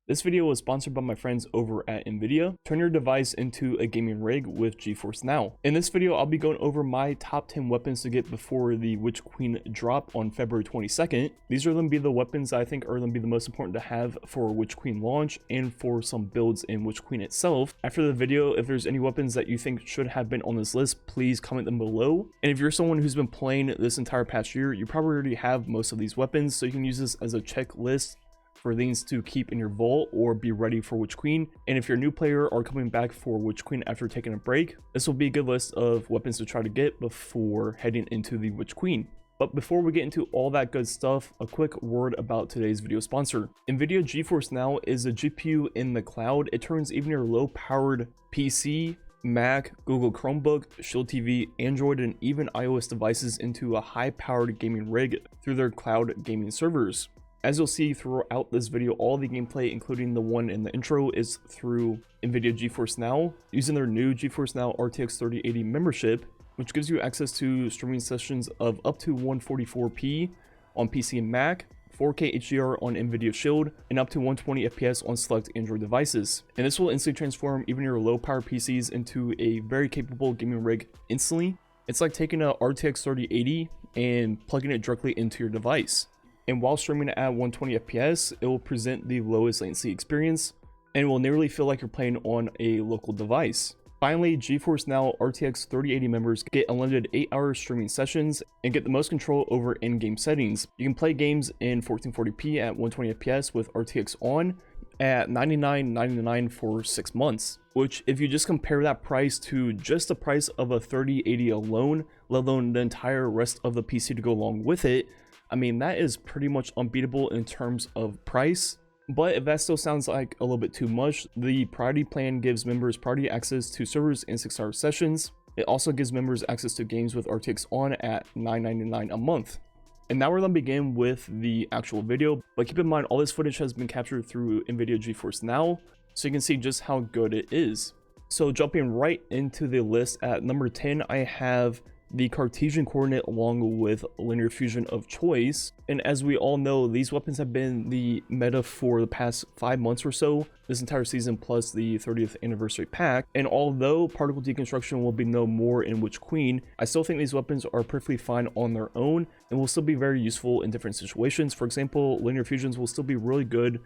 This video was sponsored by my friends over at Nvidia. Turn your device into a gaming rig with GeForce NOW. In this video, I'll be going over my top 10 weapons to get before the Witch Queen drop on February 22nd. These are going to be the weapons I think are going to be the most important to have for Witch Queen launch and for some builds in Witch Queen itself. After the video, if there's any weapons that you think should have been on this list, please comment them below. And if you're someone who's been playing this entire past year, you probably already have most of these weapons, so you can use this as a checklist for things to keep in your vault or be ready for Witch Queen. And if you're a new player or coming back for Witch Queen after taking a break, this will be a good list of weapons to try to get before heading into the Witch Queen. But before we get into all that good stuff, a quick word about today's video sponsor. Nvidia GeForce NOW is a GPU in the cloud. It turns even your low-powered PC, Mac, Google Chromebook, Shield TV, Android, and even iOS devices into a high-powered gaming rig through their cloud gaming servers. As you'll see throughout this video, all the gameplay, including the one in the intro, is through Nvidia GeForce NOW, using their new GeForce NOW RTX 3080 membership, which gives you access to streaming sessions of up to 144p on PC and Mac, 4K HDR on Nvidia Shield, and up to 120 FPS on select Android devices. And this will instantly transform even your low-power PCs into a very capable gaming rig instantly. It's like taking a RTX 3080 and plugging it directly into your device. And while streaming at 120 FPS, it will present the lowest latency experience, and it will nearly feel like you're playing on a local device. Finally, GeForce NOW RTX 3080 members get unlimited 8-hour streaming sessions and get the most control over in-game settings. You can play games in 1440p at 120 FPS with RTX on at $99.99 for 6 months, which if you just compare that price to just the price of a 3080 alone, let alone the entire rest of the PC to go along with it, I mean, that is pretty much unbeatable in terms of price. But if that still sounds like a little bit too much, the priority plan gives members priority access to servers in 6-hour sessions. It also gives members access to games with RTX on at $9.99 a month. And now we're going to begin with the actual video, but keep in mind all this footage has been captured through Nvidia GeForce NOW, so you can see just how good it is. So jumping right into the list, at number 10 I have the Cartesian coordinate along with linear fusion of choice. And as we all know, these weapons have been the meta for the past 5 months or so, this entire season plus the 30th anniversary pack. And although particle deconstruction will be no more in Witch Queen, I still think these weapons are perfectly fine on their own and will still be very useful in different situations. For example, linear fusions will still be really good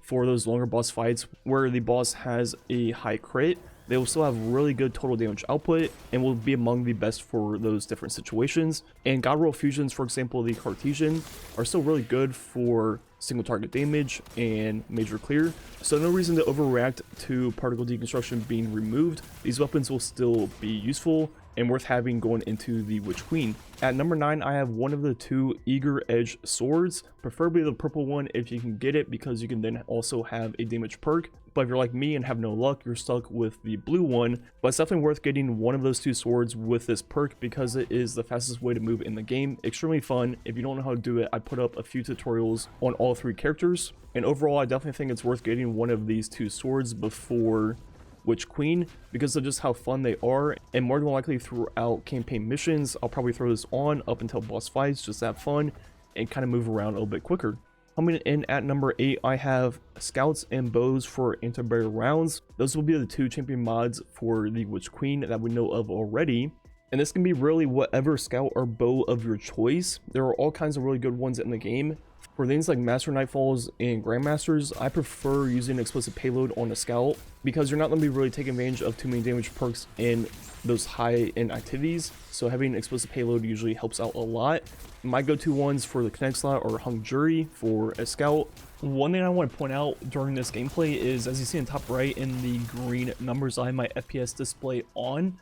for those longer boss fights where the boss has a high crit. They will still have really good total damage output and will be among the best for those different situations. And God roll fusions, for example, the Cartesian, are still really good for single target damage and major clear. So no reason to overreact to particle deconstruction being removed. These weapons will still be useful and worth having going into the Witch Queen. At number 9, I have one of the two Eager Edge swords, preferably the purple one if you can get it, because you can then also have a damage perk. But if you're like me and have no luck, you're stuck with the blue one. But it's definitely worth getting one of those two swords with this perk because it is the fastest way to move in the game. Extremely fun. If you don't know how to do it, I put up a few tutorials on all 3 characters. And overall, I definitely think it's worth getting one of these two swords before Witch Queen because of just how fun they are. And more than likely throughout campaign missions, I'll probably throw this on up until boss fights just to have fun and kind of move around a little bit quicker. Coming in at number 8, I have scouts and bows for anti-barrier rounds. Those will be the 2 champion mods for the Witch Queen that we know of already. And this can be really whatever scout or bow of your choice. There are all kinds of really good ones in the game. For things like Master Nightfalls and Grandmasters, I prefer using explosive payload on a scout because you're not going to be really taking advantage of too many damage perks in those high-end activities. So having explosive payload usually helps out a lot. My go-to ones for the Kinetic slot are Hung Jury for a scout. One thing I want to point out during this gameplay is, as you see in the top right in the green numbers, I have my FPS display on.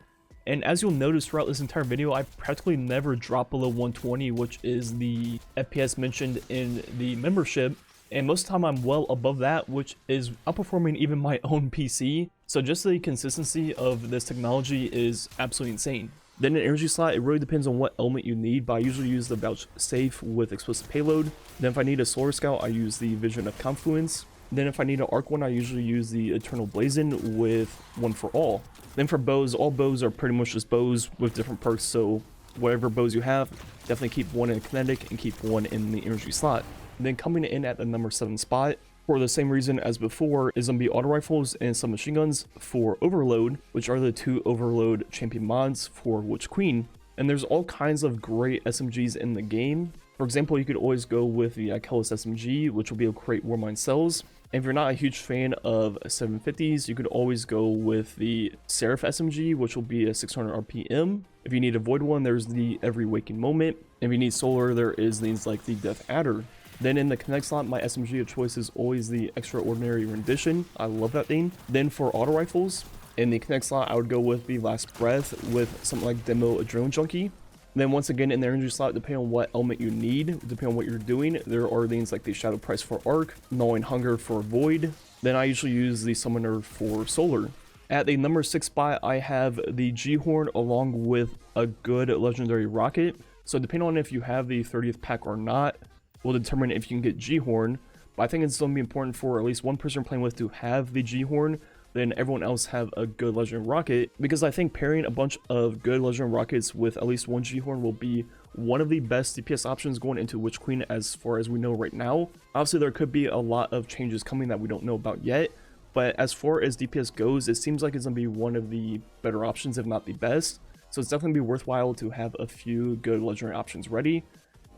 And as you'll notice throughout this entire video, I practically never drop below 120, which is the FPS mentioned in the membership. And most of the time I'm well above that, which is outperforming even my own PC. So just the consistency of this technology is absolutely insane. Then an energy slot, it really depends on what element you need, but I usually use the Vouchsafe with explosive payload. Then if I need a Solar Scout, I use the Vision of Confluence. Then if I need an arc one, I usually use the Eternal Blazon with One for All. Then for bows, all bows are pretty much just bows with different perks, so whatever bows you have, definitely keep one in kinetic and keep one in the energy slot. Then coming in at the number 7 spot, For the same reason as before is going to be auto rifles and submachine guns for Overload, which are the 2 Overload champion mods for Witch Queen. And there's all kinds of great SMGs in the game. For example, you could always go with the Achilles SMG, which will be able to create Warmind cells. And if you're not a huge fan of 750s, you could always go with the Seraph SMG, which will be a 600 RPM. If you need a Void one, there's the Every Waking Moment. If you need solar, there is things like the Death Adder. Then in the Connect slot, my SMG of choice is always the Extraordinary Rendition. I love that thing. Then for auto rifles, in the Connect slot, I would go with the Last Breath with something like Demo Adrenaline Junkie. Then once again, in the energy slot, depending on what element you need, depending on what you're doing, there are things like the Shadow Price for Arc, Gnawing Hunger for Void. Then I usually use the Summoner for Solar. At the number 6 spot, I have the G-Horn along with a good Legendary Rocket. So depending on if you have the 30th pack or not, will determine if you can get G-Horn. But I think it's going to be important for at least one person playing with to have the G-Horn, then everyone else have a good Legendary Rocket, because I think pairing a bunch of good Legendary Rockets with at least one G-Horn will be one of the best DPS options going into Witch Queen as far as we know right now. Obviously, there could be a lot of changes coming that we don't know about yet, but as far as DPS goes, it seems like it's going to be one of the better options, if not the best. So it's definitely be worthwhile to have a few good Legendary options ready,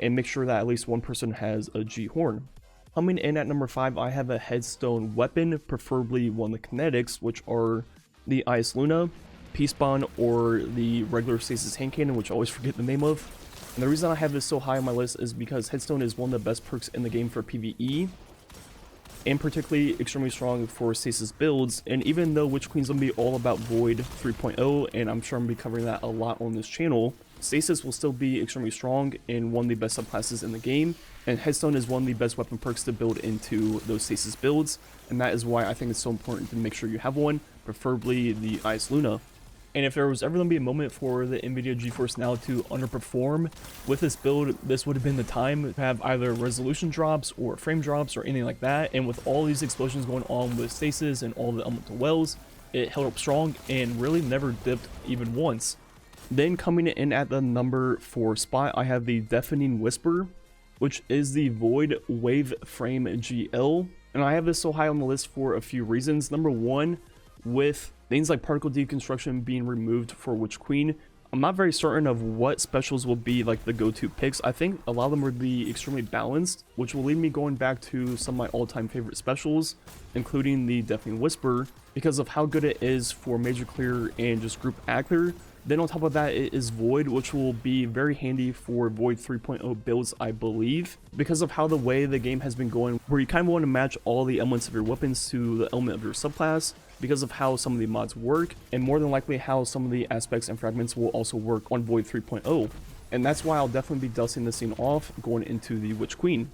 and make sure that at least one person has a G-Horn. Coming in at number 5, I have a Headstone weapon, preferably one of the kinetics, which are the Ice Luna, Peace Bond, or the regular Stasis Hand Cannon, which I always forget the name of. And the reason I have this so high on my list is because Headstone is one of the best perks in the game for PvE, and particularly extremely strong for Stasis builds. And even though Witch Queen's gonna be all about Void 3.0, and I'm sure I'm gonna be covering that a lot on this channel, Stasis will still be extremely strong and one of the best subclasses in the game, and Headstone is one of the best weapon perks to build into those Stasis builds, and that is why I think it's so important to make sure you have one, preferably the Ice Luna. And if there was ever going to be a moment for the NVIDIA GeForce Now to underperform with this build, this would have been the time to have either resolution drops or frame drops or anything like that. And with all these explosions going on with Stasis and all the elemental wells, it held up strong and really never dipped even once. Then coming in at the number 4 spot, I have the Deafening Whisper, which is the Void Wave Frame GL. And I have this so high on the list for a few reasons. Number 1, with things like particle deconstruction being removed for Witch Queen, I'm not very certain of what specials will be like the go-to picks. I think a lot of them would be extremely balanced, which will lead me going back to some of my all-time favorite specials, including the Deafening Whisper, because of how good it is for major clear and just group ad clear. Then on top of that, it is Void, which will be very handy for Void 3.0 builds, I believe, because of how the way the game has been going, where you kind of want to match all the elements of your weapons to the element of your subclass, because of how some of the mods work, and more than likely how some of the aspects and fragments will also work on Void 3.0. And that's why I'll definitely be dusting this scene off going into the Witch Queen.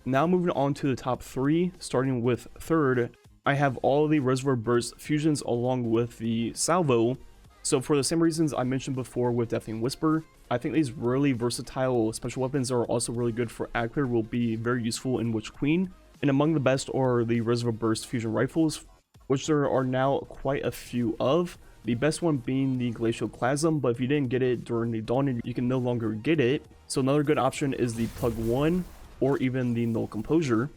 Now moving on to the top 3, starting with 3rd, I have all of the Reservoir Burst fusions along with the Salvo. So for the same reasons I mentioned before with Deafening Whisper, I think these really versatile special weapons are also really good for ad clear, will be very useful in Witch Queen. And among the best are the Reservoir Burst fusion rifles, which there are now quite a few of. The best one being the Glacial Chasm, but if you didn't get it during the Dawn, you can no longer get it. So another good option is the Plug 1 or even the Null Composure.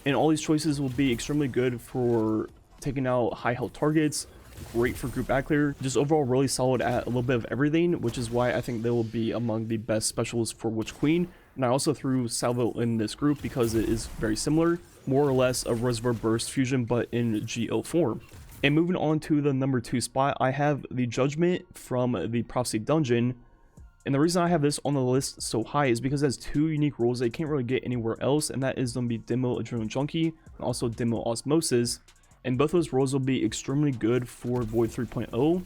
And all these choices will be extremely good for taking out high health targets, great for group ad clear, just overall really solid at a little bit of everything, which is why I think they will be among the best specials for Witch Queen. And I also threw Salvo in this group because it is very similar, more or less a Reservoir Burst fusion but in GL form. And moving on to the number 2 spot, I have the Judgment from the Prophecy Dungeon. And the reason I have this on the list so high is because it has 2 unique roles that you can't really get anywhere else, and that is going to be Demo Adrenaline Junkie and also Demo Osmosis. And both those roles will be extremely good for Void 3.0.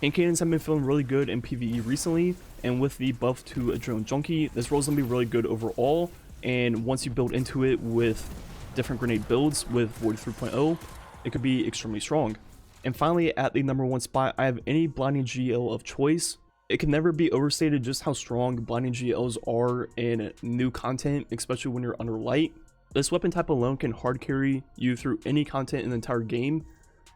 Hand Cannons have been feeling really good in PvE recently, and with the buff to Adrenaline Junkie, this role is going to be really good overall. And once you build into it with different grenade builds with Void 3.0, it could be extremely strong. And finally, at the number 1 spot, I have any Blinding GL of choice. It can never be overstated just how strong Blinding GLs are in new content, especially when you're under light. This weapon type alone can hard carry you through any content in the entire game,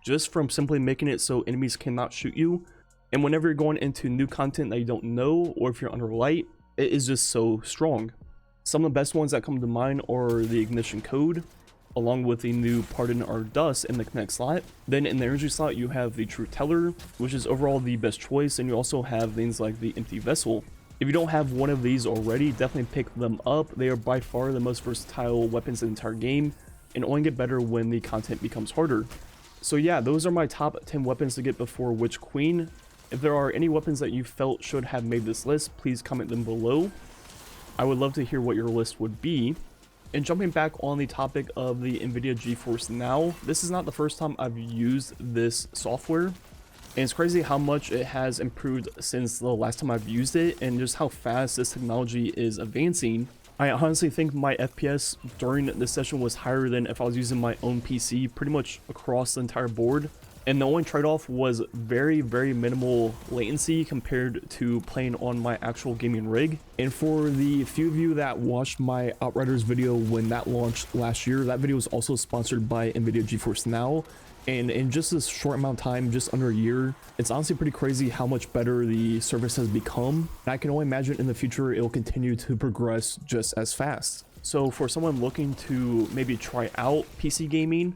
just from simply making it so enemies cannot shoot you. And whenever you're going into new content that you don't know, or if you're under light, it is just so strong. Some of the best ones that come to mind are the Ignition Code, along with the new Pardon Our Dust in the Connect slot. Then in the energy slot, you have the True Teller, which is overall the best choice, and you also have things like the Empty Vessel. If you don't have one of these already, definitely pick them up. They are by far the most versatile weapons in the entire game, and only get better when the content becomes harder. So yeah, those are my top 10 weapons to get before Witch Queen. If there are any weapons that you felt should have made this list, please comment them below. I would love to hear what your list would be. And jumping back on the topic of the NVIDIA GeForce NOW, this is not the first time I've used this software. And it's crazy how much it has improved since the last time I've used it, and just how fast this technology is advancing. I honestly think my FPS during this session was higher than if I was using my own PC pretty much across the entire board. And the only trade-off was very minimal latency compared to playing on my actual gaming rig. And for the few of you that watched my Outriders video when that launched last year, that video was also sponsored by NVIDIA GeForce NOW. And in just this short amount of time, just under a year, it's honestly pretty crazy how much better the service has become. And I can only imagine in the future it will continue to progress just as fast. So for someone looking to maybe try out PC gaming,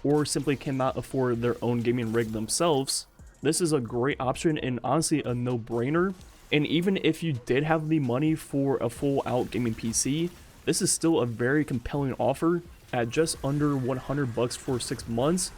or simply cannot afford their own gaming rig themselves, this is a great option and honestly a no-brainer. And even if you did have the money for a full-out gaming PC, this is still a very compelling offer at just under 100 bucks for 6 months.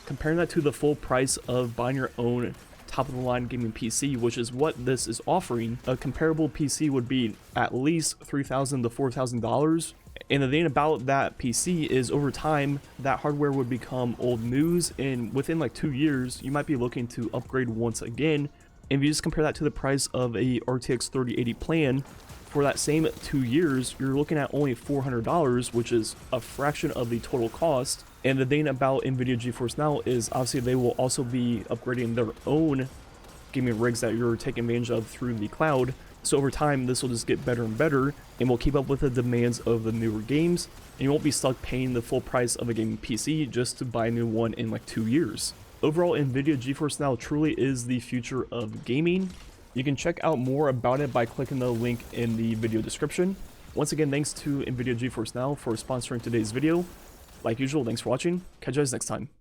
Comparing that to the full price of buying your own top-of-the-line gaming PC, which is what this is offering, a comparable PC would be at least $3,000 to $4,000. And the thing about that PC is over time, that hardware would become old news, and within like 2 years, you might be looking to upgrade once again. And if you just compare that to the price of a RTX 3080 plan, for that same 2 years, you're looking at only $400, which is a fraction of the total cost. And the thing about NVIDIA GeForce NOW is obviously they will also be upgrading their own gaming rigs that you're taking advantage of through the cloud. So over time, this will just get better and better, and will keep up with the demands of the newer games, and you won't be stuck paying the full price of a gaming PC just to buy a new one in like 2 years. Overall, NVIDIA GeForce NOW truly is the future of gaming. You can check out more about it by clicking the link in the video description. Once again, thanks to NVIDIA GeForce NOW for sponsoring today's video. Like usual, thanks for watching. Catch you guys next time.